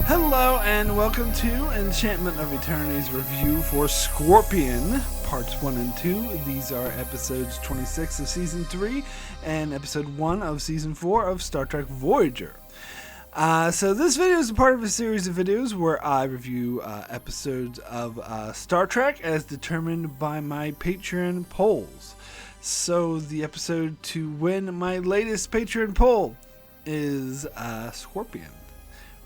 Hello and welcome to Enchantment of Eternity's review for Scorpion, parts 1 and 2. These are episodes 26 of season 3 and episode 1 of season 4 of Star Trek Voyager. So this video is a part of a series of videos where I review episodes of Star Trek as determined by my Patreon polls. So the episode to win my latest Patreon poll is Scorpion,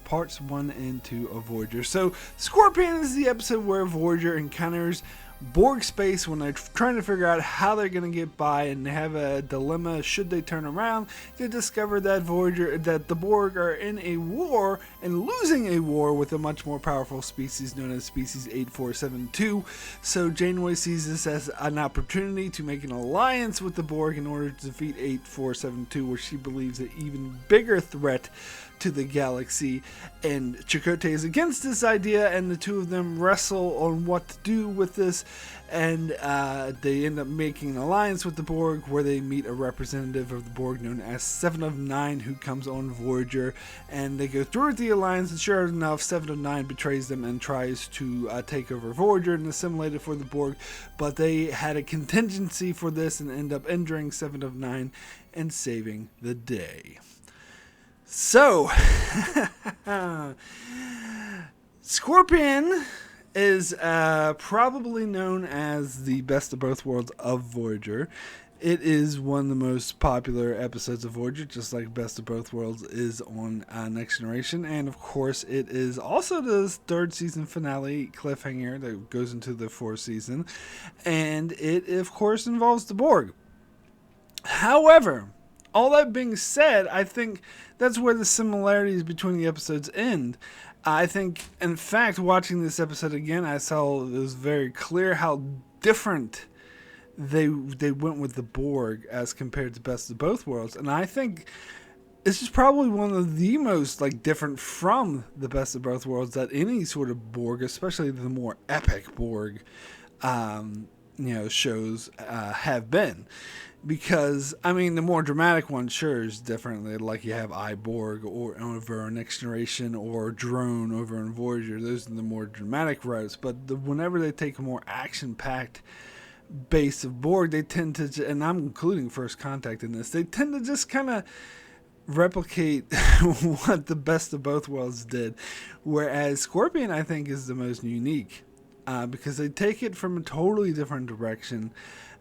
parts 1 and 2 of Voyager. So Scorpion is the episode where Voyager encounters Borg space when they're trying to figure out how they're going to get by, and they have a dilemma. Should they turn around? They discover that the Borg are in a war and losing a war with a much more powerful species known as species 8472. So Janeway sees this as an opportunity to make an alliance with the Borg in order to defeat 8472, where she believes an even bigger threat to the galaxy, and Chakotay is against this idea, and the two of them wrestle on what to do with this, and they end up making an alliance with the Borg, where they meet a representative of the Borg known as 7 of 9, who comes on Voyager, and they go through with the alliance, and sure enough, 7 of 9 betrays them and tries to take over Voyager and assimilate it for the Borg, but they had a contingency for this and end up injuring 7 of 9 and saving the day. So, Scorpion is probably known as the best of both worlds of Voyager. It is one of the most popular episodes of Voyager, just like Best of Both Worlds is on Next Generation. And of course, it is also the third season finale cliffhanger that goes into the fourth season. And it, of course, involves the Borg. However, all that being said, I think that's where the similarities between the episodes end. I think, in fact, watching this episode again, I saw it was very clear how different they went with the Borg as compared to Best of Both Worlds. And I think this is probably one of the most different from the Best of Both Worlds that any sort of Borg, especially the more epic Borg, shows have been. Because, I mean, the more dramatic one, sure, is different. Like you have Borg or over Next Generation or Drone over in Voyager. Those are the more dramatic routes. But whenever they take a more action-packed base of Borg, they tend to, and I'm including First Contact in this, they tend to just kind of replicate what the Best of Both Worlds did. Whereas Scorpion, I think, is the most unique. Because they take it from a totally different direction.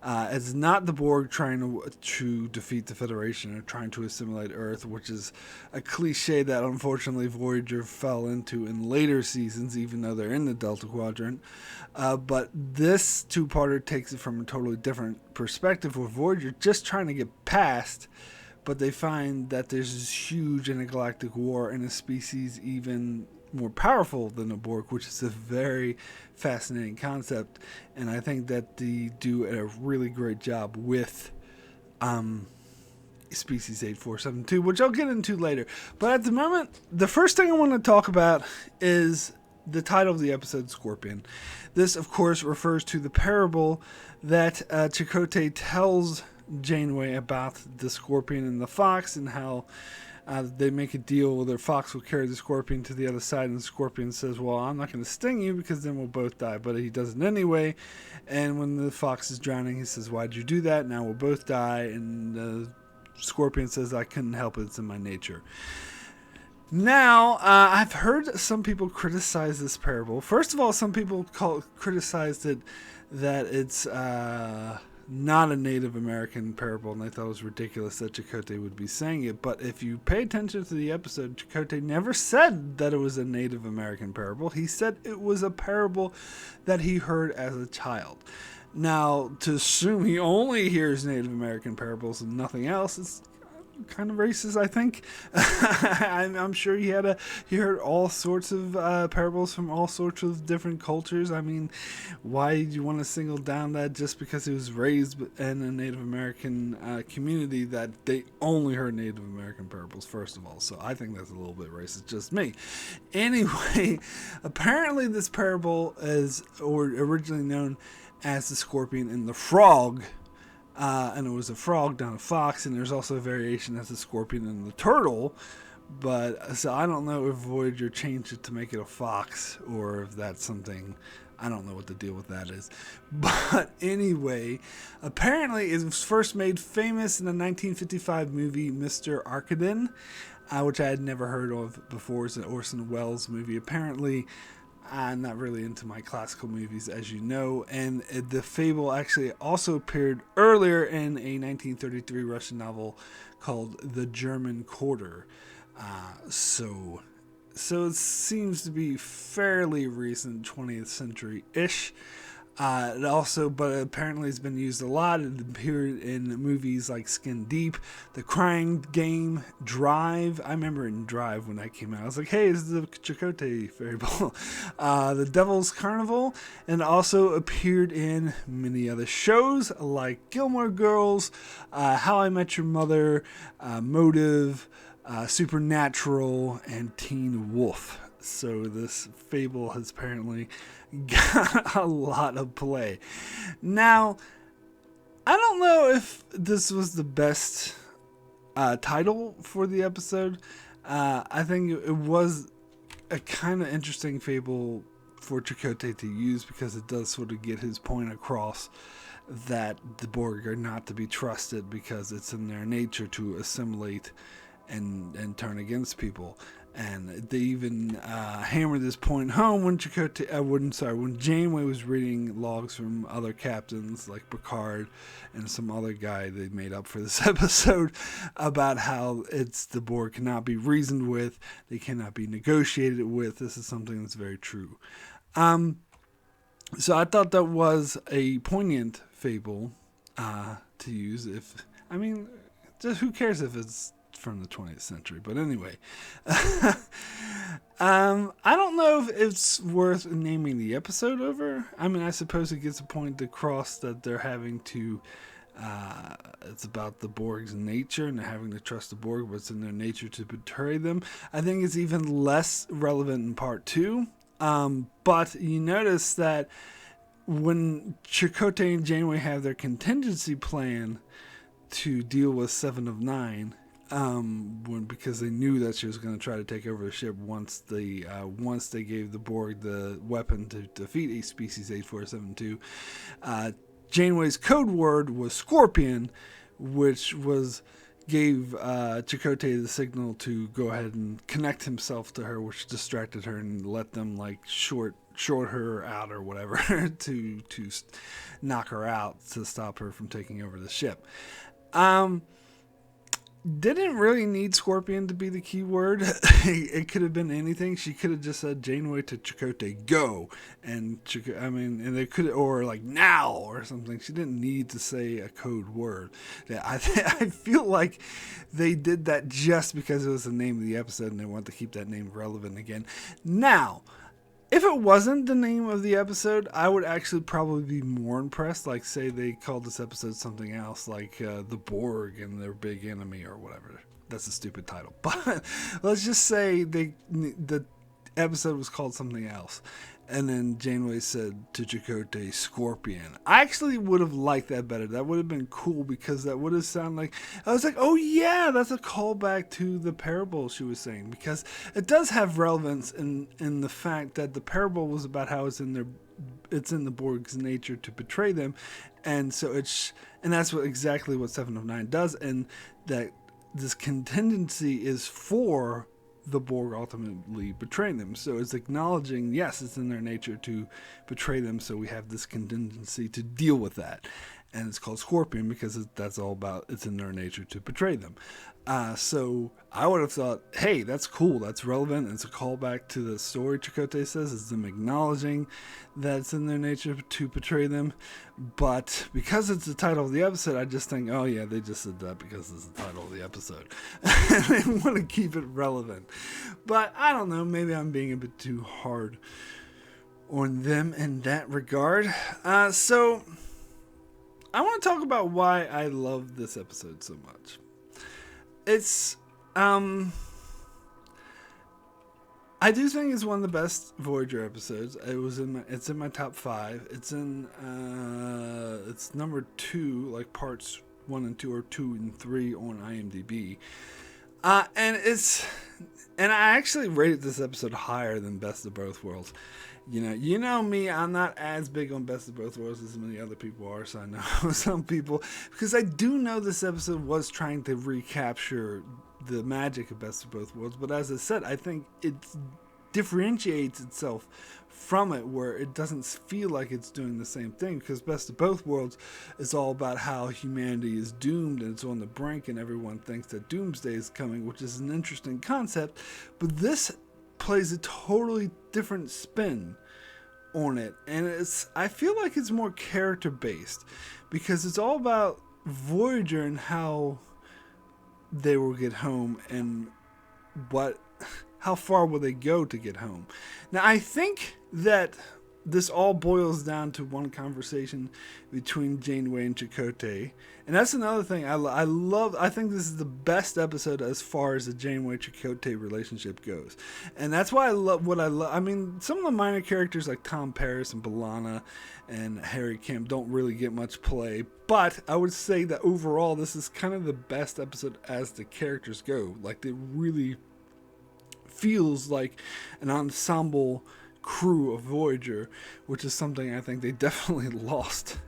It's not the Borg trying to defeat the Federation or trying to assimilate Earth, which is a cliche that unfortunately Voyager fell into in later seasons, even though they're in the Delta Quadrant. But this two-parter takes it from a totally different perspective, with Voyager just trying to get past, but they find that there's this huge intergalactic war in a species even more powerful than the Borg, which is a very fascinating concept, and I think that they do a really great job with species 8472, which I'll get into later. But at the moment, the first thing I want to talk about is the title of the episode, Scorpion. This, of course, refers to the parable that Chakotay tells Janeway about the Scorpion and the Fox, and how they make a deal where their Fox will carry the Scorpion to the other side, and the Scorpion says, well, I'm not going to sting you because then we'll both die. But he does it anyway, and when the Fox is drowning, he says, why'd you do that? Now we'll both die. And the Scorpion says, I couldn't help it, it's in my nature. Now, I've heard some people criticize this parable. First of all, some people criticized it that it's not a Native American parable, and they thought it was ridiculous that Chakotay would be saying it. But if you pay attention to the episode, Chakotay never said that it was a Native American parable. He said it was a parable that he heard as a child. Now, to assume he only hears Native American parables and nothing else is kind of racist, I think. I'm sure he heard all sorts of parables from all sorts of different cultures. I mean, why do you want to single down that just because he was raised in a Native American community that they only heard Native American parables, first of all? So I think that's a little bit racist, just me. Anyway, apparently this parable is originally known as the Scorpion and the Frog. And it was a frog, not a fox, and there's also a variation as the Scorpion and the Turtle, But so I don't know if Voyager changed it to make it a fox or if that's something. I don't know what the deal with that is. But anyway, apparently it was first made famous in the 1955 movie Mr. Arkadin, which I had never heard of before. It's an Orson Welles movie. Apparently, I'm not really into my classical movies, as you know. And the fable actually also appeared earlier in a 1933 Russian novel called The German Quarter. So it seems to be fairly recent, 20th century-ish. It also, but apparently it's been used a lot. It appeared in movies like Skin Deep, The Crying Game, Drive. I remember in Drive when that came out. I was like, hey, this is the Chakotay fable. The Devil's Carnival, and also appeared in many other shows like Gilmore Girls, How I Met Your Mother, Motive, Supernatural, and Teen Wolf. So this fable has apparently got a lot of play. Now, I don't know if this was the best title for the episode. I think it was a kind of interesting fable for Chakotay to use because it does sort of get his point across that the Borg are not to be trusted because it's in their nature to assimilate and turn against people. And they even hammered this point home when when Janeway was reading logs from other captains like Picard and some other guy they made up for this episode about how it's the Borg cannot be reasoned with, they cannot be negotiated with. This is something that's very true. So I thought that was a poignant fable to use. Just who cares if it's from the 20th century, but anyway. I don't know if it's worth naming the episode over. I mean, I suppose it gets a point across that they're having to it's about the Borg's nature and they're having to trust the Borg, but it's in their nature to betray them. I think it's even less relevant in part 2. But you notice that when Chakotay and Janeway have their contingency plan to deal with Seven of Nine, because they knew that she was going to try to take over the ship once they gave the Borg the weapon to defeat a species 8472. Janeway's code word was Scorpion, which gave Chakotay the signal to go ahead and connect himself to her, which distracted her and let them short her out or whatever to knock her out to stop her from taking over the ship. Didn't really need Scorpion to be the key word. It could have been anything. She could have just said Janeway to Chakotay, go, and they could, or now or something. She didn't need to say a code word. I feel like they did that just because it was the name of the episode and they want to keep that name relevant again. Now, if it wasn't the name of the episode, I would actually probably be more impressed. Like, say they called this episode something else, like The Borg and Their Big Enemy or whatever. That's a stupid title. But let's just say the episode was called something else. And then Janeway said to Chakotay, Scorpion. I actually would have liked that better. That would have been cool because that would have sounded like, I was like, oh yeah, that's a callback to the parable she was saying. Because it does have relevance in the fact that the parable was about how it's in the Borg's nature to betray them. And so that's exactly what 7 of 9 does. And that this contingency is for the Borg ultimately betraying them. So it's acknowledging, yes, it's in their nature to betray them, so we have this contingency to deal with that. And it's called Scorpion because that's all about, it's in their nature to betray them. So I would have thought, hey, that's cool, that's relevant, it's a callback to the story Chakotay says, it's them acknowledging that it's in their nature to betray them. But because it's the title of the episode, I just think, oh yeah, they just said that because it's the title of the episode. They want to keep it relevant. But I don't know, maybe I'm being a bit too hard on them in that regard. So I want to talk about why I love this episode so much. It's, I do think it's one of the best Voyager episodes. It's in my top 5. It's number 2, like parts 1 and 2 or 2 and 3 on IMDb. And I actually rated this episode higher than Best of Both Worlds. You know me, I'm not as big on Best of Both Worlds as many other people are, so I know some people, because I do know this episode was trying to recapture the magic of Best of Both Worlds, but as I said, I think it differentiates itself from it, where it doesn't feel like it's doing the same thing, because Best of Both Worlds is all about how humanity is doomed and it's on the brink and everyone thinks that doomsday is coming, which is an interesting concept, but this plays a totally different spin on it, and I feel like it's more character based, because it's all about Voyager and how they will get home and how far will they go to get home. Now I think that this all boils down to one conversation between Janeway and Chakotay, and that's another thing I love. I think this is the best episode as far as the Janeway-Chakotay relationship goes, and that's why I love what I love. I mean, some of the minor characters like Tom Paris and B'Elanna and Harry Kim don't really get much play, but I would say that overall this is kind of the best episode as the characters go. Like, it really feels like an ensemble crew of Voyager, which is something I think they definitely lost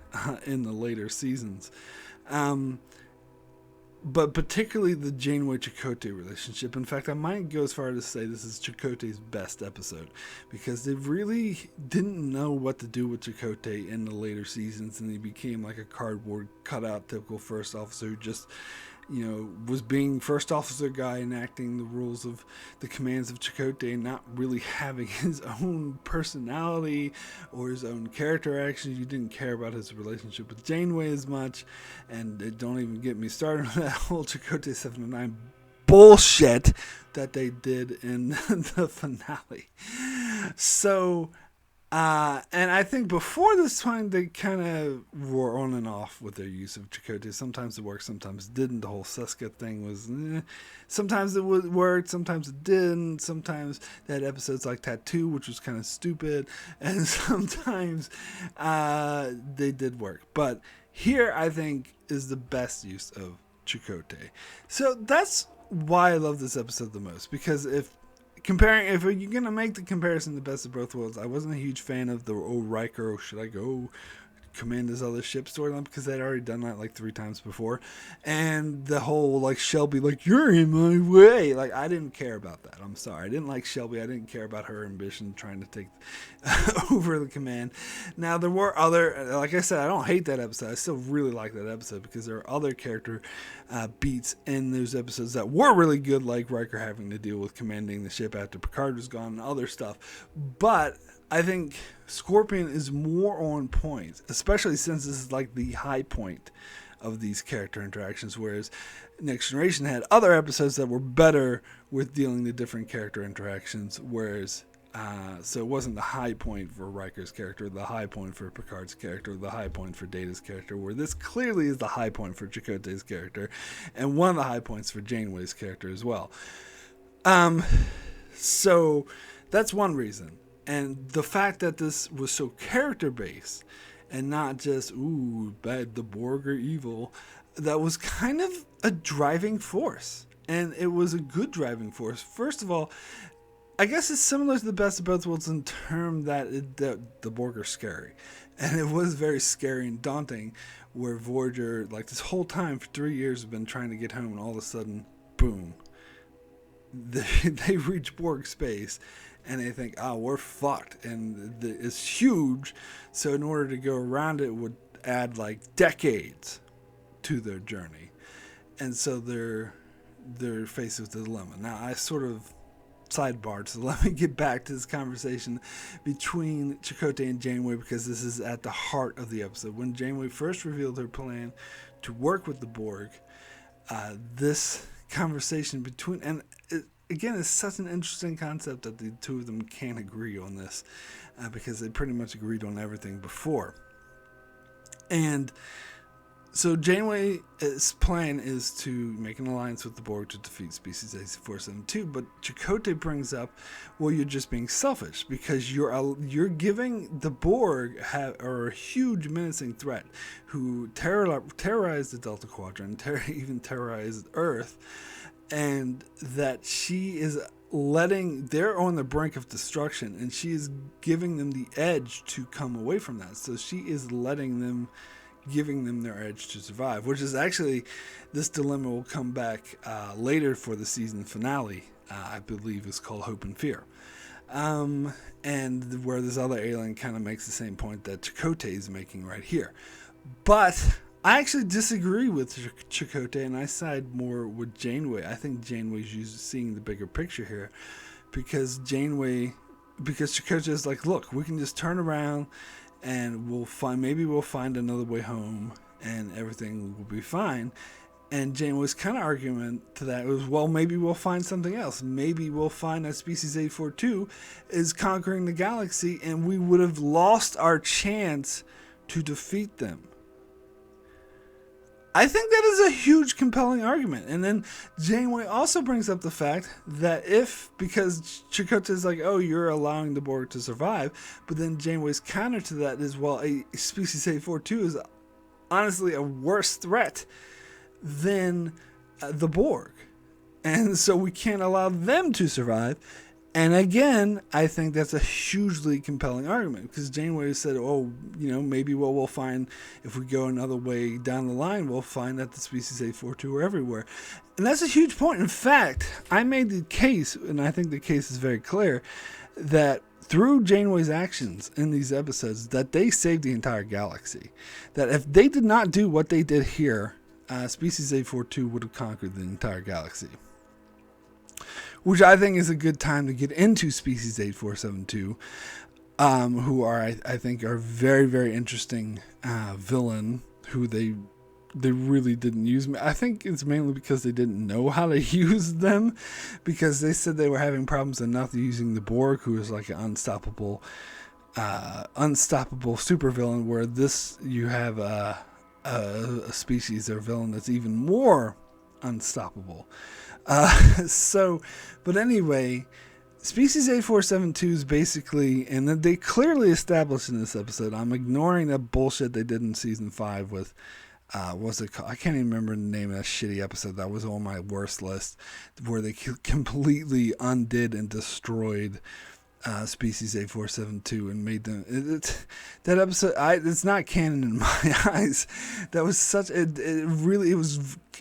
in the later seasons. But particularly the Janeway-Chakotay relationship. In fact, I might go as far as to say this is Chakotay's best episode, because they really didn't know what to do with Chakotay in the later seasons, and he became like a cardboard cutout typical first officer who just, was being first officer guy, enacting the rules of the commands of Chakotay, and not really having his own personality or his own character actions. You didn't care about his relationship with Janeway as much, and don't even get me started on that whole Chakotay 709 bullshit that they did in the finale. So, and I think before this point, they kind of were on and off with their use of Chakotay. Sometimes it worked, sometimes it didn't. The whole Seska thing was, sometimes it worked, sometimes it didn't. Sometimes they had episodes like Tattoo, which was kind of stupid, and sometimes they did work. But here, I think, is the best use of Chakotay. So that's why I love this episode the most, because if you're going to make the comparison to Best of Both Worlds, I wasn't a huge fan of the Riker, should I go command this other ship storyline, because they'd already done that like 3 times before, and the whole like Shelby, like, you're in my way, like, I didn't care about that. I'm sorry, I didn't like Shelby. I didn't care about her ambition trying to take over the command. Now there were other, like I said, I don't hate that episode. I still really like that episode, because there are other character beats in those episodes that were really good, like Riker having to deal with commanding the ship after Picard was gone and other stuff. But I think Scorpion is more on point, especially since this is like the high point of these character interactions, whereas Next Generation had other episodes that were better with dealing with different character interactions, whereas so it wasn't the high point for Riker's character, the high point for Picard's character, the high point for Data's character, where this clearly is the high point for Chakotay's character, and one of the high points for Janeway's character as well. So that's one reason. And the fact that this was so character-based and not just, bad, the Borg are evil, that was kind of a driving force. And it was a good driving force. First of all, I guess it's similar to the Best of Both Worlds in terms that the Borg are scary. And it was very scary and daunting, where Voyager, like this whole time for 3 years, have been trying to get home, and all of a sudden, boom, they reach Borg space. And they think, we're fucked. And it's huge. So in order to go around it would add like decades to their journey. And so they're faced with a dilemma. Now, I sort of sidebarred, so let me get back to this conversation between Chakotay and Janeway, because this is at the heart of the episode. When Janeway first revealed her plan to work with the Borg, this conversation between... and again, it's such an interesting concept that the two of them can't agree on this, because they pretty much agreed on everything before. And so Janeway's plan is to make an alliance with the Borg to defeat species AC-472, but Chakotay brings up, well, you're just being selfish, because you're giving the Borg are a huge menacing threat who terrorize the Delta Quadrant, even terrorize Earth. and that she is they're on the brink of destruction, and she is giving them the edge to come away from that. So she is giving them their edge to survive, which is actually, this dilemma will come back later for the season finale. I believe is called Hope and Fear. And where this other alien kind of makes the same point that Chakotay is making right here. But I actually disagree with Chakotay, and I side more with Janeway. I think Janeway's seeing the bigger picture here, because Chakotay is like, look, we can just turn around and we'll find another way home and everything will be fine. And Janeway's kind of argument to that was, well, maybe we'll find something else. Maybe we'll find that species 842 is conquering the galaxy, and we would have lost our chance to defeat them. I think that is a huge, compelling argument. And then Janeway also brings up the fact that because Chakotay is like, oh, you're allowing the Borg to survive, but then Janeway's counter to that is, well, a species 842 is honestly a worse threat than the Borg, and so we can't allow them to survive. And again, I think that's a hugely compelling argument, because Janeway said, oh, maybe what we'll find if we go another way down the line, we'll find that the species 842 are everywhere. And that's a huge point. In fact, I made the case, and I think the case is very clear, that through Janeway's actions in these episodes, that they saved the entire galaxy. That if they did not do what they did here, species 842 would have conquered the entire galaxy. Which I think is a good time to get into species 8472, who are, I think, are very, very interesting villain, who they really didn't use. I think it's mainly because they didn't know how to use them, because they said they were having problems enough using the Borg, who is like an unstoppable supervillain, where you have a species or villain that's even more unstoppable. But anyway, species 8472 is basically, and they clearly established in this episode, I'm ignoring that bullshit they did in season 5 with, what's it called? I can't even remember the name of that shitty episode that was on my worst list, where they completely undid and destroyed species 8472 and made them that episode. It's not canon in my eyes. That was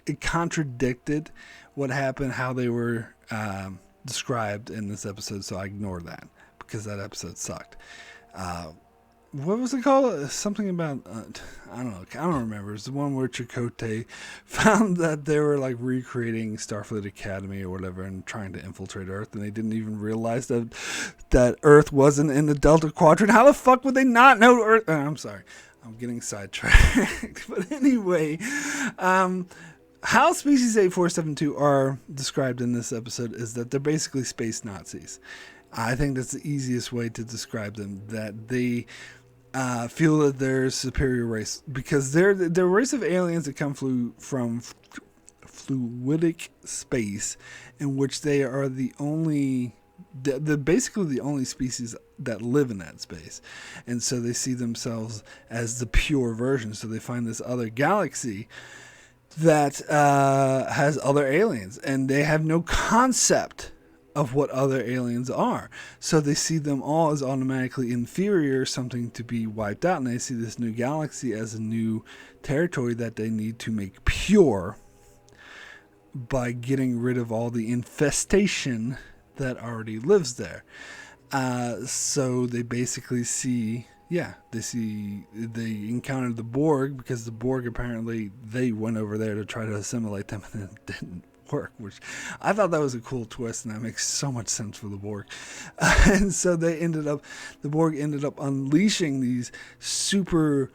it contradicted what happened, how they were described in this episode. So I ignored that because that episode sucked. What was it called? Something about, I don't know. I don't remember. It's the one where Chakotay found that they were like recreating Starfleet Academy or whatever and trying to infiltrate Earth, and they didn't even realize that Earth wasn't in the Delta Quadrant. How the fuck would they not know Earth? I'm sorry. I'm getting sidetracked. But anyway, how species 8472 are described in this episode is that they're basically space Nazis. I think that's the easiest way to describe them, that they feel that they're a superior race because they're a race of aliens that come from fluidic space, in which they are they're basically the only species that live in that space. And so they see themselves as the pure version. So they find this other galaxy that has other aliens, and they have no concept of what other aliens are. So they see them all as automatically inferior, something to be wiped out, and they see this new galaxy as a new territory that they need to make pure by getting rid of all the infestation that already lives there. So they basically they encountered the Borg, because the Borg, apparently they went over there to try to assimilate them, and it didn't work, which I thought that was a cool twist, and that makes so much sense for the Borg. And so the Borg ended up unleashing these super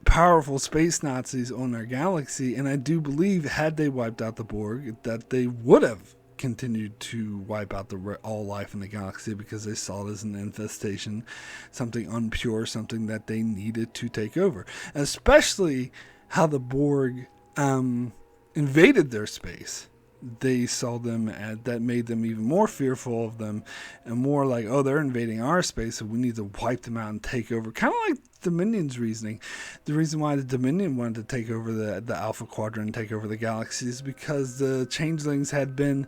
powerful space Nazis on their galaxy, and I do believe, had they wiped out the Borg, that they would have continued to wipe out all life in the galaxy, because they saw it as an infestation, something unpure, something that they needed to take over. And especially how the Borg invaded their space. they saw them that made them even more fearful of them and more like, oh, they're invading our space, so we need to wipe them out and take over. Kind of like Dominion's reasoning. The reason why the Dominion wanted to take over the Alpha Quadrant and take over the galaxy is because the changelings had been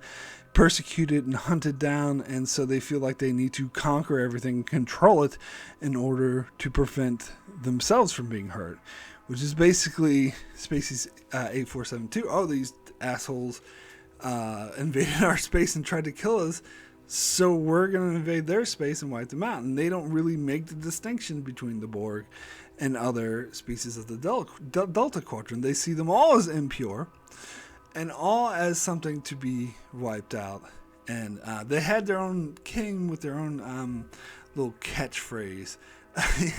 persecuted and hunted down, and so they feel like they need to conquer everything and control it in order to prevent themselves from being hurt, which is basically Species 8472. Oh, these assholes invaded our space and tried to kill us, so we're going to invade their space and wipe them out. And they don't really make the distinction between the Borg and other species of the Delta Quadrant. They see them all as impure and all as something to be wiped out. And they had their own king with their own little catchphrase.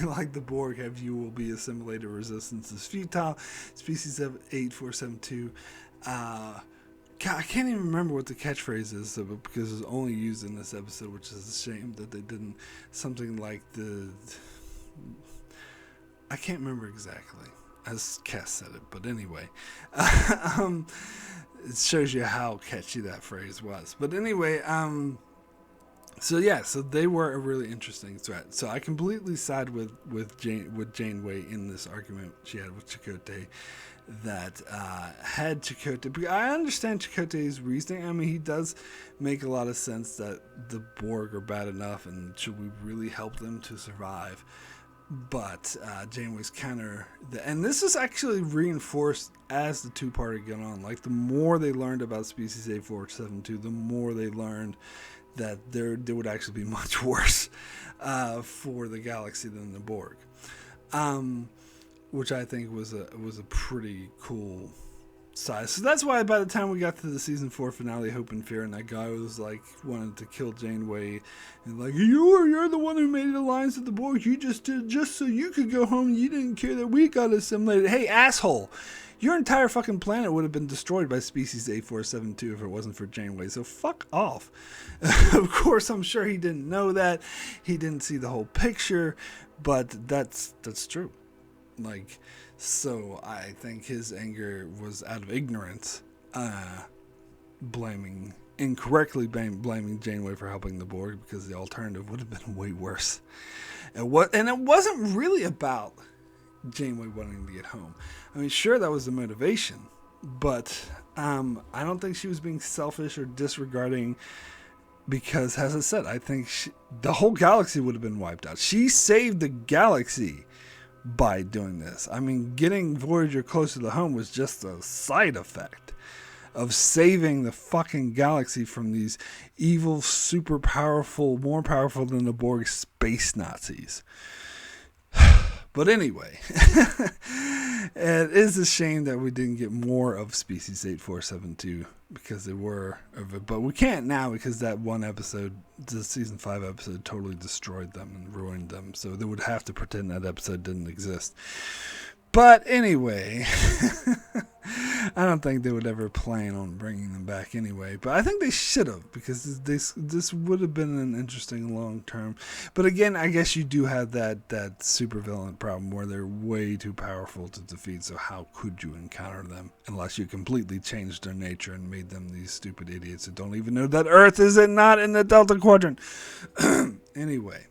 Like the Borg have, you will be assimilated, resistance is futile. Species of 8472. I can't even remember what the catchphrase is, because it's only used in this episode, which is a shame that they didn't. Something like I can't remember exactly, as Cass said it, but anyway. It shows you how catchy that phrase was. But anyway, so they were a really interesting threat. So I completely side with Janeway in this argument she had with Chakotay, that had Chakotay. I understand Chakotay's reasoning. I mean, he does make a lot of sense that the Borg are bad enough, and should we really help them to survive? But Janeway's counter, and this is actually reinforced as the two-parter get on. Like, the more they learned about Species 8472, the more they learned that there would actually be much worse for the galaxy than the Borg, which I think was a pretty cool size. So that's why by the time we got to the season 4 finale, Hope and Fear, and that guy was like wanted to kill Janeway, and like, you're the one who made an alliance with the Borg. You just did just so you could go home. You didn't care that we got assimilated. Hey, asshole! Your entire fucking planet would have been destroyed by Species 8472 if it wasn't for Janeway, so fuck off. Of course, I'm sure he didn't know that. He didn't see the whole picture, but that's true. Like, so I think his anger was out of ignorance, incorrectly blaming Janeway for helping the Borg, because the alternative would have been way worse. And it wasn't really about Janeway wanting to get home. I mean, sure, that was the motivation, but I don't think she was being selfish or disregarding, because, as I said, I think the whole galaxy would have been wiped out. She saved the galaxy by doing this. I mean, getting Voyager closer to home was just a side effect of saving the fucking galaxy from these evil, super powerful, more powerful than the Borg space Nazis. But anyway, it is a shame that we didn't get more of Species 8472, because they were of it. But we can't now, because that one episode, the season 5 episode, totally destroyed them and ruined them. So they would have to pretend that episode didn't exist. But anyway, I don't think they would ever plan on bringing them back anyway. But I think they should have, because this would have been an interesting long term. But again, I guess you do have that supervillain problem where they're way too powerful to defeat. So how could you encounter them unless you completely changed their nature and made them these stupid idiots that don't even know that Earth is not in the Delta Quadrant? Anyway.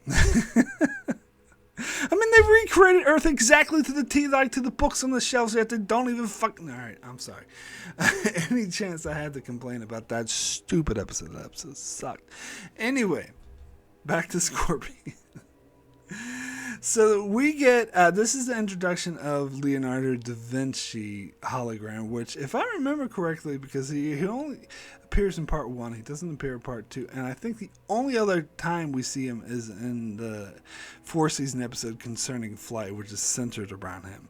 I mean, they've recreated Earth exactly to the T, like to the books on the shelves, yet they don't even fucking... Alright, I'm sorry. Any chance I had to complain about that stupid episode, that episode sucked. Anyway, back to Scorpion. So we get... this is the introduction of Leonardo da Vinci hologram, which, if I remember correctly, because he only appears in part 1, he doesn't appear in part 2, and I think the only other time we see him is in the 4-season episode Concerning Flight, which is centered around him.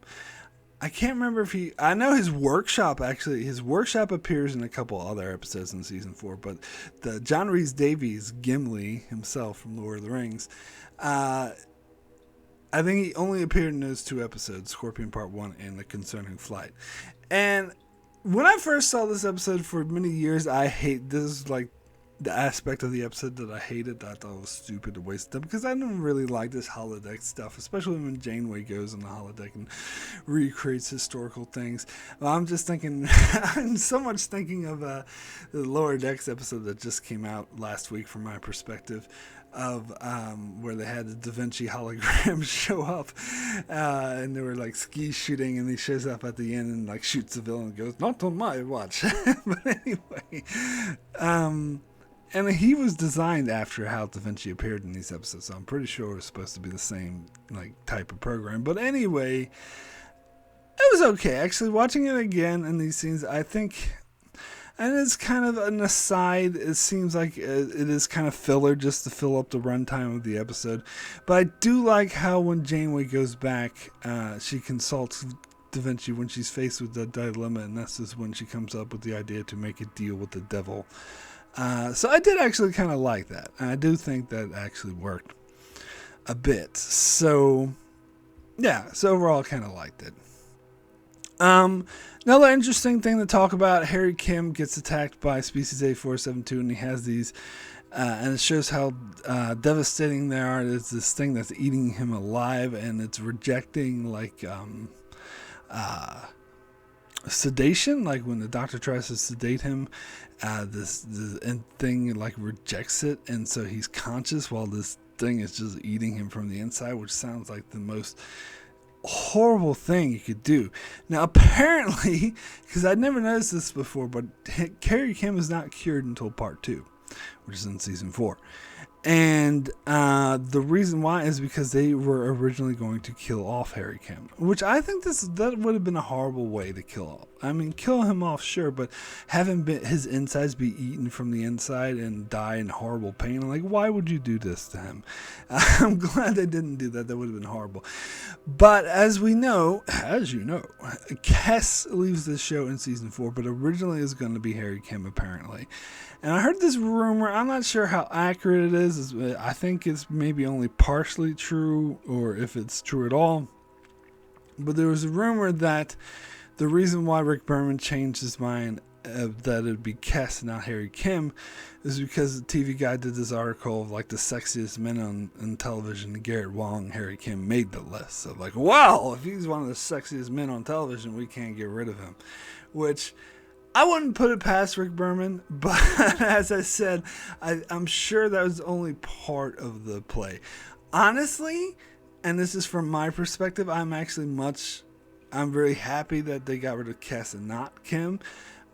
I can't remember if I know his workshop appears in a couple other episodes in season 4, but the John Rhys-Davies Gimli himself from Lord of the Rings, I think he only appeared in those 2 episodes, Scorpion Part 1 and The Concerning Flight. And when I first saw this episode, for many years, this is like the aspect of the episode that I hated, that I thought was stupid to waste them, because I didn't really like this holodeck stuff, especially when Janeway goes on the holodeck and recreates historical things. Well, I'm just thinking, I'm so much thinking of the Lower Decks episode that just came out last week from my perspective, of where they had the Da Vinci hologram show up, and they were like ski shooting, and he shows up at the end and like shoots the villain and goes, "Not on my watch." But anyway, and he was designed after how Da Vinci appeared in these episodes, so I'm pretty sure it was supposed to be the same like type of program. But anyway, it was okay. Actually, watching it again in these scenes, I think, and it's kind of an aside, it seems like it is kind of filler just to fill up the runtime of the episode. But I do like how when Janeway goes back, she consults Da Vinci when she's faced with the dilemma, and this is when she comes up with the idea to make a deal with the devil. So I did actually kind of like that. And I do think that actually worked a bit. So, yeah. So overall, I kind of liked it. Another interesting thing to talk about, Harry Kim gets attacked by Species A472, and he has these, and it shows how devastating they are. It's this thing that's eating him alive, and it's rejecting, like, sedation, like when the doctor tries to sedate him, this thing like rejects it, and so he's conscious while this thing is just eating him from the inside, which sounds like the most horrible thing you could do. Now apparently, because I'd never noticed this before, but Harry Kim is not cured until part 2, which is in season 4. And the reason why is because they were originally going to kill off Harry Kim, which I think that would have been a horrible way to kill off. I mean, kill him off, sure, but have his insides be eaten from the inside and die in horrible pain. Like, why would you do this to him? I'm glad they didn't do that. That would have been horrible. But as you know, Kes leaves the show in season 4, but originally it was going to be Harry Kim, apparently. And I heard this rumor. I'm not sure how accurate it is. I think it's maybe only partially true, or if it's true at all. But there was a rumor that the reason why Rick Berman changed his mind that it'd be Kes, not Harry Kim, is because the TV Guide did this article of like the sexiest men on television, and Garrett Wang, Harry Kim, made the list. So like, wow, if he's one of the sexiest men on television, we can't get rid of him. Which I wouldn't put it past Rick Berman, but as I said, I'm sure that was only part of the play. Honestly, and this is from my perspective, I'm very happy that they got rid of Kes and not Kim.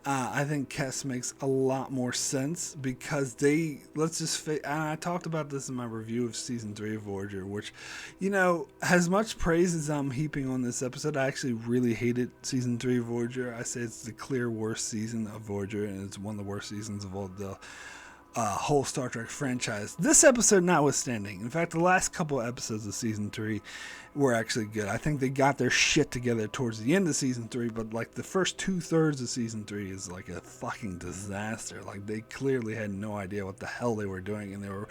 I think Kes makes a lot more sense because and I talked about this in my review of season 3 of Voyager, which, as much praise as I'm heaping on this episode, I actually really hated season 3 of Voyager. I say it's the clear worst season of Voyager, and it's one of the worst seasons of all the whole Star Trek franchise. This episode notwithstanding. In fact, the last couple episodes of season 3 were actually good. I think they got their shit together towards the end of season 3, but like the first 2/3 of season 3 is like a fucking disaster. Like they clearly had no idea what the hell they were doing, and they were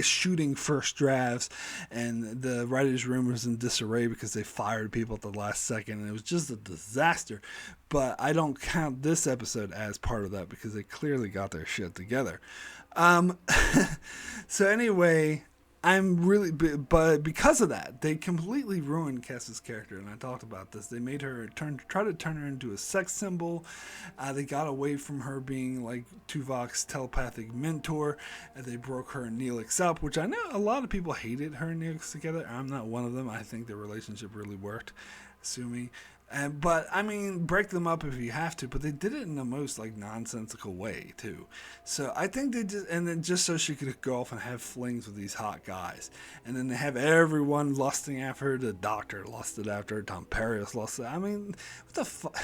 shooting first drafts, and the writer's room was in disarray because they fired people at the last second, and it was just a disaster. But I don't count this episode as part of that because they clearly got their shit together. So anyway, but because of that, they completely ruined Kes's character, and I talked about this. They made her try to turn her into a sex symbol. They got away from her being like Tuvok's telepathic mentor, and they broke her and Neelix up, which I know a lot of people hated her and Neelix together. I'm not one of them. I think their relationship really worked. Sue me. But I mean, break them up if you have to, but they did it in the most like nonsensical way too. So I think just so she could go off and have flings with these hot guys, and then they have everyone lusting after her. The Doctor lusted after her. Tom Paris lusted. I mean, what the fuck?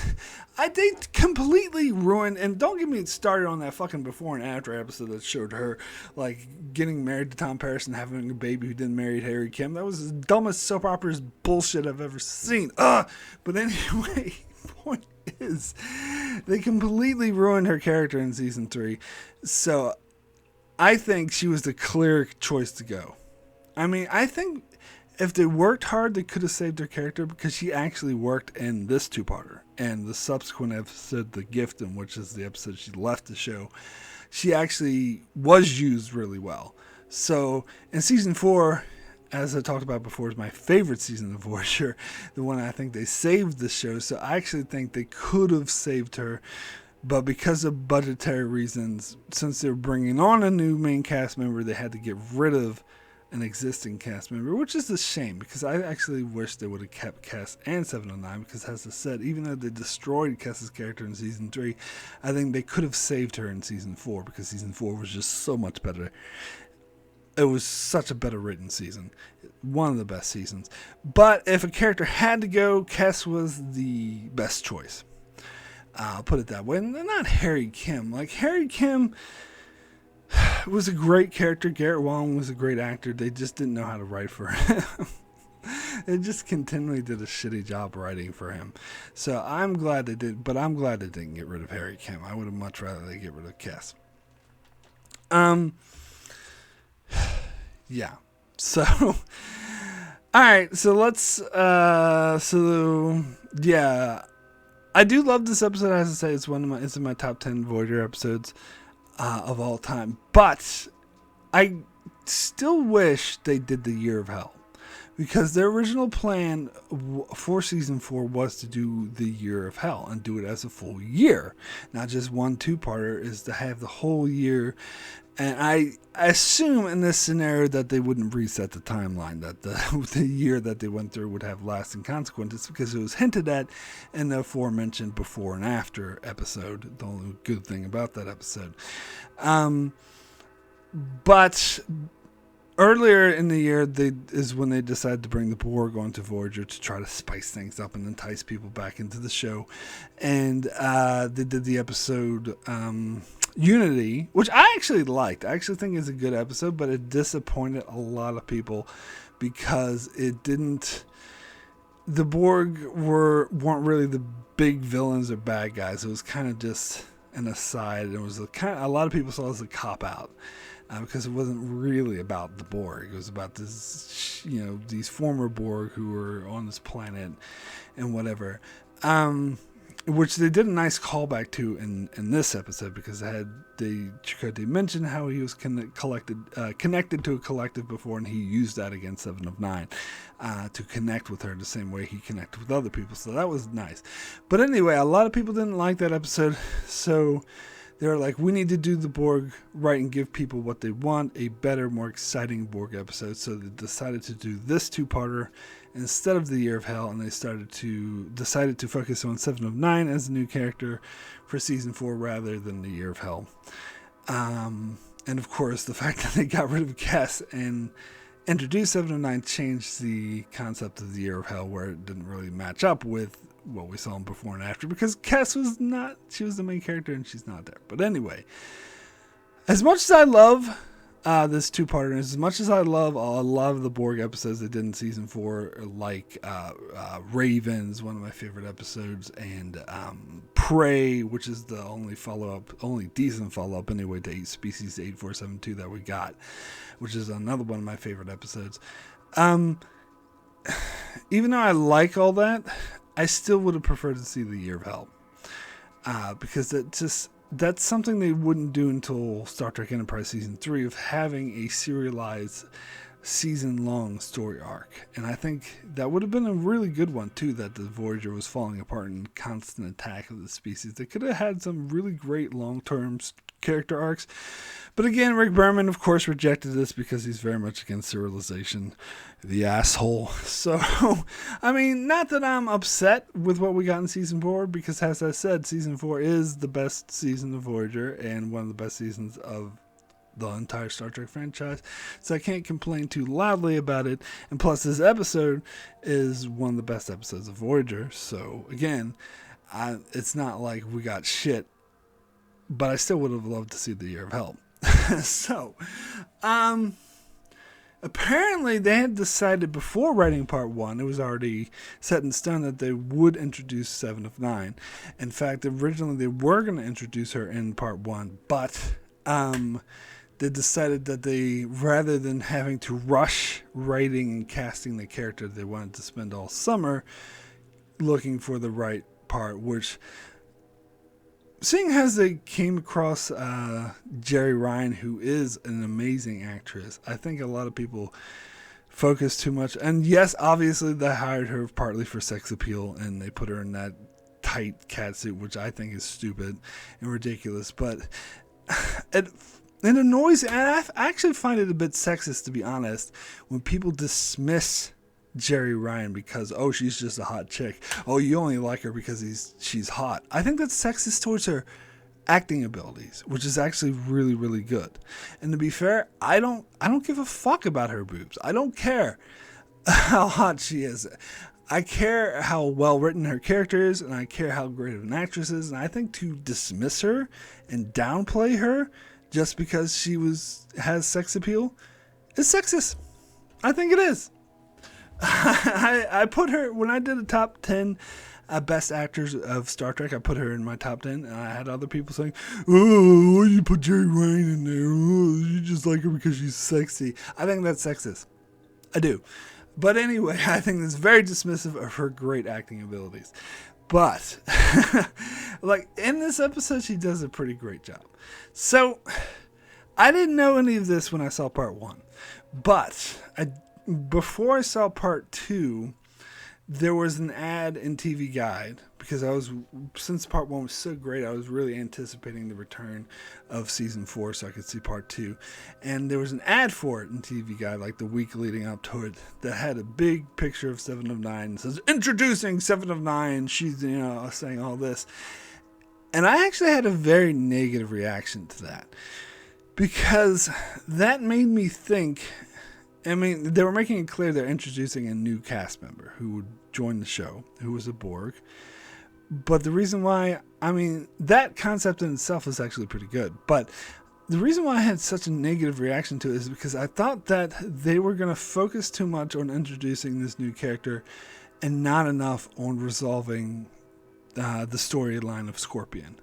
They completely ruined. And don't get me started on that fucking before and after episode that showed her like getting married to Tom Paris and having a baby who didn't marry Harry Kim. That was the dumbest soap operas bullshit I've ever seen. But anyway, point is, they completely ruined her character in season 3. So I think she was the clear choice to go. I mean, I think if they worked hard, they could have saved her character because she actually worked in this 2-parter and the subsequent episode, The Gift, in which is the episode she left the show. she actually was used really well. So in season 4, as I talked about before, is my favorite season of Voyager, the one I think they saved the show. So I actually think they could have saved her, but because of budgetary reasons, since they're bringing on a new main cast member, they had to get rid of an existing cast member, which is a shame, because I actually wish they would have kept Cass and 709, because as I said, even though they destroyed Cass's character in season 3, I think they could have saved her in season 4, because season 4 was just so much better. It was such a better written season. One of the best seasons. But if a character had to go, Cass was the best choice. I'll put it that way. And not Harry Kim. Like, Harry Kim was a great character. Garrett Wong was a great actor. They just didn't know how to write for him. They just continually did a shitty job writing for him. So I'm glad they did. But I'm glad they didn't get rid of Harry Kim. I would have much rather they get rid of Cass. Yeah. So, all right. So let's, yeah, I do love this episode. As I say, it's it's in my top 10 Voyager episodes, of all time, but I still wish they did the Year of Hell, because their original plan for season 4 was to do the Year of Hell and do it as a full year, not just 1 2-parter, is to have the whole year. And I assume in this scenario that they wouldn't reset the timeline, that the year that they went through would have lasting consequences, because it was hinted at in the aforementioned before and after episode. The only good thing about that episode. But earlier in the year is when they decided to bring the Borg onto Voyager to try to spice things up and entice people back into the show. And they did the episode Unity, which I actually liked. I actually think it's a good episode, but it disappointed a lot of people because it didn't. The Borg weren't really the big villains or bad guys. It was kind of just an aside. It was a lot of people saw it as a cop out. Because it wasn't really about the Borg. It was about this, these former Borg who were on this planet and whatever. Which they did a nice callback to in this episode, because Chakotay mentioned how he was connected to a collective before, and he used that against 7 of 9 to connect with her the same way he connected with other people. So that was nice. But anyway, a lot of people didn't like that episode, so they were like, we need to do the Borg right and give people what they want, a better, more exciting Borg episode. So they decided to do this 2-parter instead of the Year of Hell, and they decided to focus on 7 of 9 as a new character for season 4 rather than the Year of Hell. And of course, the fact that they got rid of Cass and introduced 7 of 9 changed the concept of the Year of Hell, where it didn't really match up with what we saw in before and after, because Cass was the main character and she's not there. But anyway, as much as I love this 2-parter, as much as I love a lot of the Borg episodes they did in season 4, like Ravens, one of my favorite episodes, and Prey, which is the only decent follow-up anyway to Species 8472 that we got, which is another one of my favorite episodes. Even though I like all that, I still would have preferred to see the Year of Hell, because that's something they wouldn't do until Star Trek Enterprise Season 3, of having a serialized season-long story arc. And I think that would have been a really good one, too, that the Voyager was falling apart in constant attack of the species. They could have had some really great long-term character arcs. But again, Rick Berman, of course, rejected this because he's very much against serialization. The asshole. So, I mean, not that I'm upset with what we got in season 4, because as I said, season 4 is the best season of Voyager and one of the best seasons of the entire Star Trek franchise. So I can't complain too loudly about it. And plus, this episode is one of the best episodes of Voyager. So again, it's not like we got shit, but I still would have loved to see the Year of Hell. So, apparently they had decided before writing part 1, it was already set in stone that they would introduce 7 of 9. In fact, originally they were going to introduce her in part 1, but they decided that they, rather than having to rush writing and casting the character, they wanted to spend all summer looking for the right part, which seeing as they came across Jerry Ryan, who is an amazing actress, I think a lot of people focus too much. And yes, obviously they hired her partly for sex appeal, and they put her in that tight catsuit, which I think is stupid and ridiculous. But it annoys, and I actually find it a bit sexist, to be honest, when people dismiss Jerry Ryan because, oh, she's just a hot chick. Oh, you only like her because she's hot. I think that's sexist towards her acting abilities, which is actually really, really good. And to be fair, I don't give a fuck about her boobs. I don't care how hot she is. I care how well written her character is, and I care how great of an actress is. And I think to dismiss her and downplay her just because she has sex appeal is sexist. I think it is. I put her, when I did a top 10 best actors of Star Trek, I put her in my top 10, and I had other people saying, oh, why you put Jerry Ryan in there? Oh, you just like her because she's sexy. I think that's sexist. I do. But anyway, I think that's very dismissive of her great acting abilities. But, like, in this episode, she does a pretty great job. So, I didn't know any of this when I saw part 1. But, before I saw part 2, there was an ad in TV Guide, because since part 1 was so great, I was really anticipating the return of season 4 so I could see part 2. And there was an ad for it in TV Guide, like the week leading up to it, that had a big picture of Seven of Nine. It says, introducing Seven of Nine. She's, saying all this. And I actually had a very negative reaction to that, because that made me think, I mean, they were making it clear they're introducing a new cast member who would join the show, who was a Borg. But the reason why, I mean, that concept in itself is actually pretty good. But the reason why I had such a negative reaction to it is because I thought that they were going to focus too much on introducing this new character and not enough on resolving the storyline of Scorpion.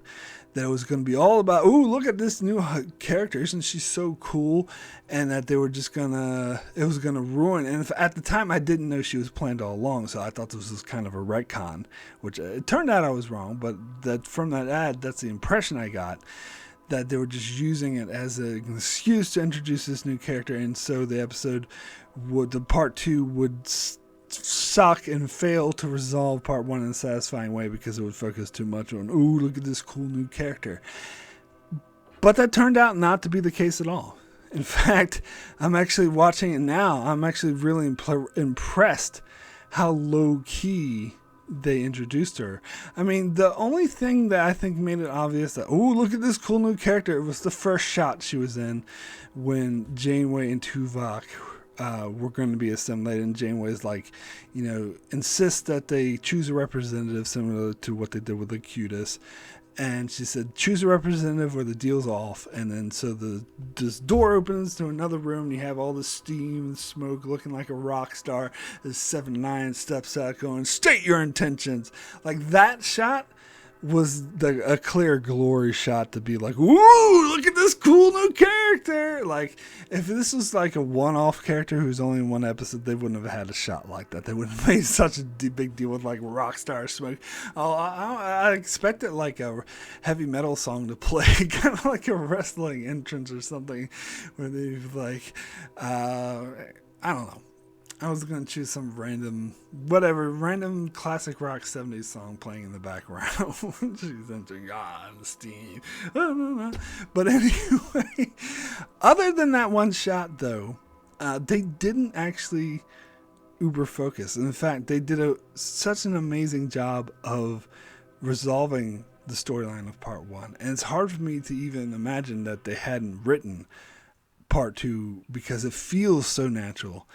That it was going to be all about, ooh, look at this new character, isn't she so cool? And that they were just it was going to ruin. And at the time, I didn't know she was planned all along, so I thought this was kind of a retcon, which it turned out I was wrong, but that from that ad, that's the impression I got, that they were just using it as an excuse to introduce this new character, and so the part 2 would suck and fail to resolve part 1 in a satisfying way because it would focus too much on, ooh, look at this cool new character. But that turned out not to be the case at all. In fact, I'm actually watching it now. I'm actually really impressed how low-key they introduced her. I mean, the only thing that I think made it obvious that, ooh, look at this cool new character, it was the first shot she was in when Janeway and Tuvok were going to be assimilated, and Janeway's like, insist that they choose a representative similar to what they did with Locutus. And she said, choose a representative or the deal's off. And then so this door opens to another room, and you have all the steam and smoke looking like a rock star. This 7-9 steps out going, state your intentions. Like, that shot was a clear glory shot to be like, woo, look at this cool new character. Like, if this was like a one-off character who's only in one episode, they wouldn't have had a shot like that. They wouldn't have made such a big deal with like rock star smoke. I expected like a heavy metal song to play, kind of like a wrestling entrance or something, where they've like, I don't know. I was going to choose some random classic rock 70s song playing in the background. She's entering the steam. But anyway, other than that one shot, though, they didn't actually uber focus. And in fact, they did such an amazing job of resolving the storyline of part 1. And it's hard for me to even imagine that they hadn't written part 2 because it feels so natural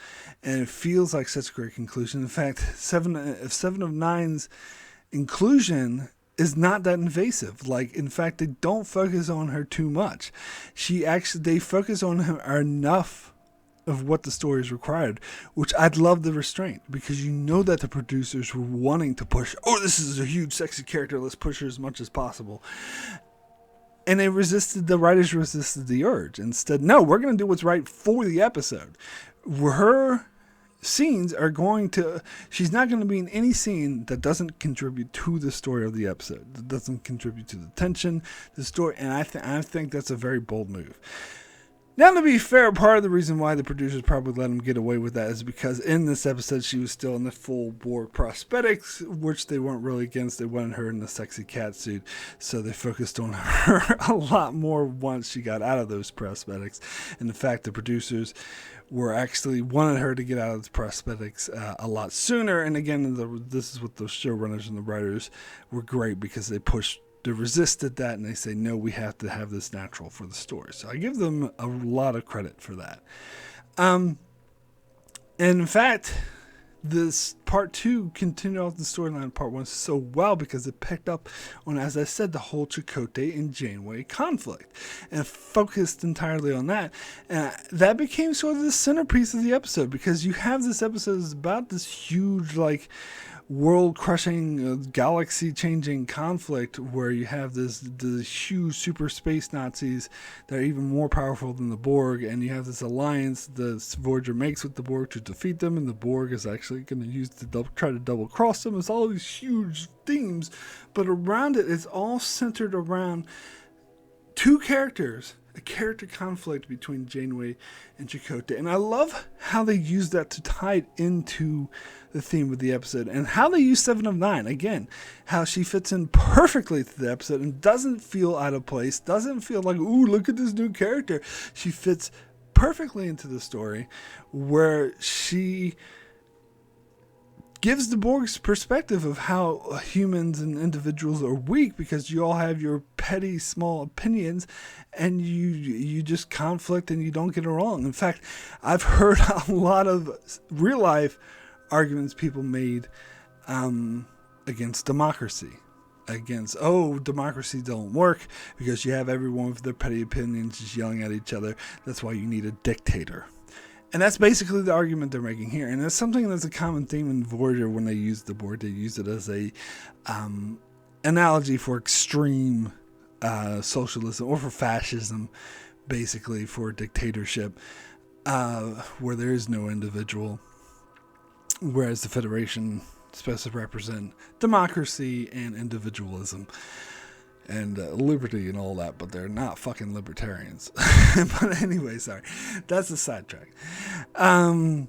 and it feels like such a great conclusion. In fact, Seven of 9's inclusion is not that invasive. Like, in fact, they don't focus on her too much. They focus on her enough of what the story is required, which I'd love the restraint, because that the producers were wanting to push, oh, this is a huge sexy character, let's push her as much as possible. And the writers resisted the urge. Instead, no, we're going to do what's right for the episode. Her scenes are going to, she's not going to be in any scene that doesn't contribute to the story of the episode, that doesn't contribute to the tension, the story, and I think that's a very bold move. Now, to be fair, part of the reason why the producers probably let him get away with that is because in this episode she was still in the full Borg prosthetics, which they weren't really against. They wanted her in the sexy cat suit, so they focused on her a lot more once she got out of those prosthetics. And in fact, the producers were actually wanted her to get out of the prosthetics a lot sooner. And again, this is what the showrunners and the writers were great, because they resisted that, and they say, no, we have to have this natural for the story. So I give them a lot of credit for that. And in fact, this part 2 continued off the storyline of part 1 so well, because it picked up on, as I said, the whole Chakotay and Janeway conflict, and focused entirely on that. And that became sort of the centerpiece of the episode, because you have this episode is about this huge, world-crushing, galaxy-changing conflict where you have the huge super space Nazis that are even more powerful than the Borg, and you have this alliance the Voyager makes with the Borg to defeat them, and the Borg is actually going to use try to double-cross them. It's all these huge themes, but around it, it's all centered around two characters, a character conflict between Janeway and Chakotay. And I love how they use that to tie it into the theme of the episode, and how they use 7 of 9. Again, how she fits in perfectly to the episode and doesn't feel out of place, doesn't feel like, ooh, look at this new character. She fits perfectly into the story, where she gives the Borg's perspective of how humans and individuals are weak, because you all have your petty small opinions, and you just conflict and you don't get along. In fact, I've heard a lot of real life arguments people made against democracy, against, democracy don't work because you have everyone with their petty opinions just yelling at each other. That's why you need a dictator. And that's basically the argument they're making here. And it's something that's a common theme in Voyager when they use the Borg. They use it as a analogy for extreme socialism, or for fascism, basically for dictatorship, where there is no individual. Whereas the Federation is supposed to represent democracy and individualism and liberty and all that, but they're not fucking libertarians. But anyway, sorry, that's a sidetrack. But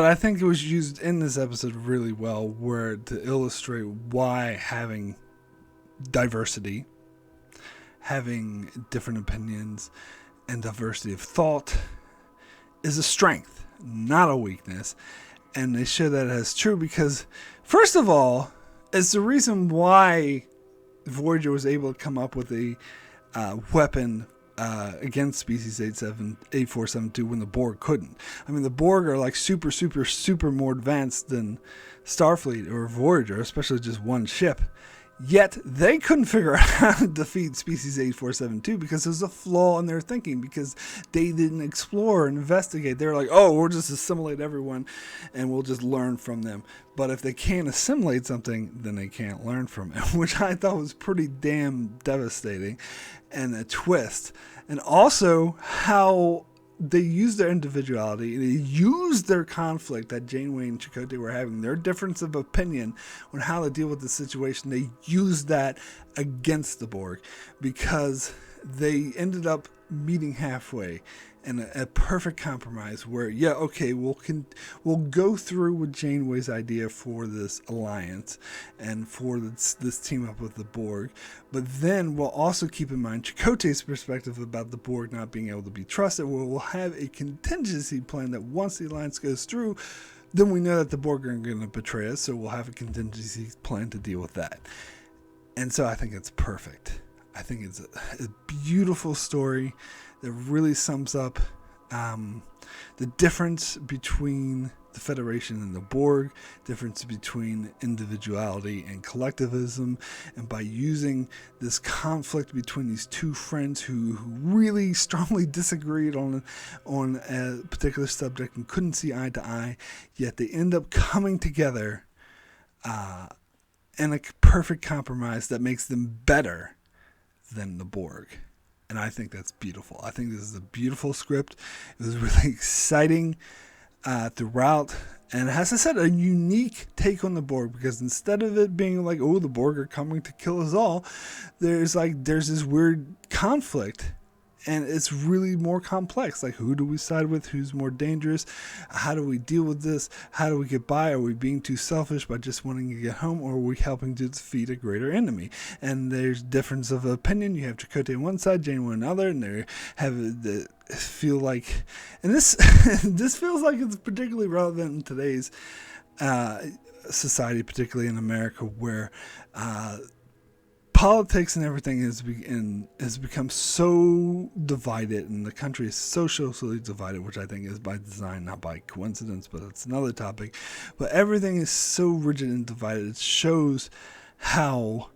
I think it was used in this episode really well, where to illustrate why having diversity, having different opinions, and diversity of thought is a strength, not a weakness. And they show that as true because, first of all, it's the reason why Voyager was able to come up with a weapon against Species 8472 when the Borg couldn't. I mean, the Borg are like super, super, super more advanced than Starfleet or Voyager, especially just one ship. Yet they couldn't figure out how to defeat Species 8472 because there's a flaw in their thinking, because they didn't explore and investigate. They were like, we'll just assimilate everyone and we'll just learn from them. But if they can't assimilate something, then they can't learn from it, which I thought was pretty damn devastating and a twist. And also how they used their individuality, they used their conflict that Janeway and Chakotay were having, their difference of opinion on how to deal with the situation. They used that against the Borg, because they ended up meeting halfway in a perfect compromise where, we'll go through with Janeway's idea for this alliance and for this team up with the Borg, but then we'll also keep in mind Chakotay's perspective about the Borg not being able to be trusted, where we'll have a contingency plan that once the alliance goes through, then we know that the Borg are going to betray us, so we'll have a contingency plan to deal with that. And so I think it's perfect. I think it's a beautiful story that really sums up the difference between the Federation and the Borg, difference between individuality and collectivism, and by using this conflict between these two friends who really strongly disagreed on a particular subject and couldn't see eye to eye, yet they end up coming together in a perfect compromise that makes them better than the Borg. And I think that's beautiful. I think this is a beautiful script. It was really exciting throughout. And as I said, a unique take on the Borg, because instead of it being like, oh, the Borg are coming to kill us all, there's this weird conflict. And it's really more complex. Like, who do we side with? Who's more dangerous? How do we deal with this? How do we get by? Are we being too selfish by just wanting to get home? Or are we helping to defeat a greater enemy? And there's difference of opinion. You have Chakotay on one side, Janeway on the other. And they feel like... And this this feels like it's particularly relevant in today's society, particularly in America, where... politics and everything has become so divided, and the country is so socially divided, which I think is by design, not by coincidence, but it's another topic. But everything is so rigid and divided. It shows how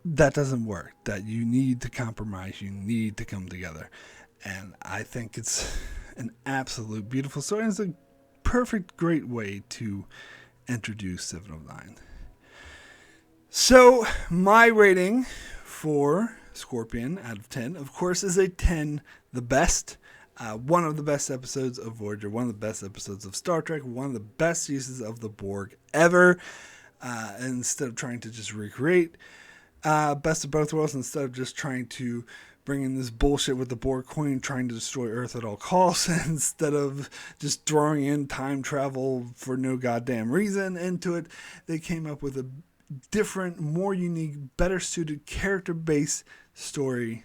that doesn't work, that you need to compromise, you need to come together. And I think it's an absolute beautiful story, and it's a perfect, great way to introduce 709. So, my rating for Scorpion out of 10, of course, is a 10, the best. One of the best episodes of Voyager, one of the best episodes of Star Trek, one of the best uses of the Borg ever. Instead of trying to just recreate Best of Both Worlds, instead of just trying to bring in this bullshit with the Borg Queen trying to destroy Earth at all costs, instead of just throwing in time travel for no goddamn reason into it, they came up with a different, more unique, better suited character-based story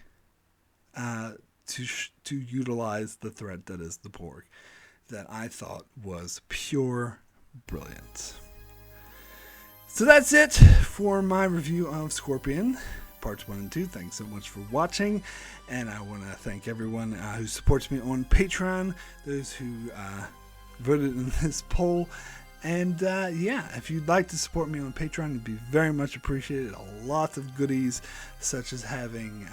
to utilize the threat that is the Borg, that I thought was pure brilliance. So that's it for my review of Scorpion parts 1 and 2. Thanks so much for watching, and I want to thank everyone who supports me on Patreon, those who voted in this poll. And if you'd like to support me on Patreon, it'd be very much appreciated. Lots of goodies, such as having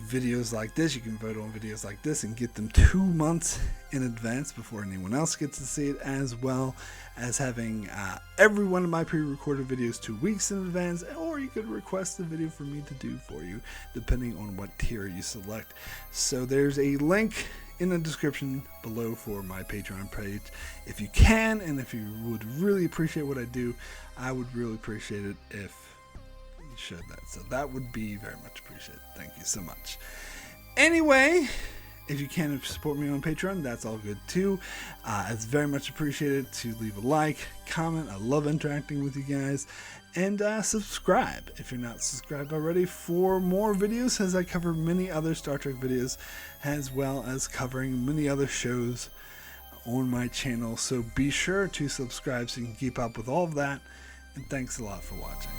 videos like this. You can vote on videos like this and get them 2 months in advance before anyone else gets to see it, as well as having every one of my pre-recorded videos 2 weeks in advance, or you could request a video for me to do for you, depending on what tier you select. So there's a link in the description below for my Patreon page. If you can, and if you would really appreciate what I do, I would really appreciate it if you showed that. So that would be very much appreciated. Thank you so much. Anyway, if you can support me on Patreon, that's all good too. It's very much appreciated to leave a like, comment. I love interacting with you guys. And subscribe if you're not subscribed already for more videos, as I cover many other Star Trek videos, as well as covering many other shows on my channel. So be sure to subscribe so you can keep up with all of that. And thanks a lot for watching.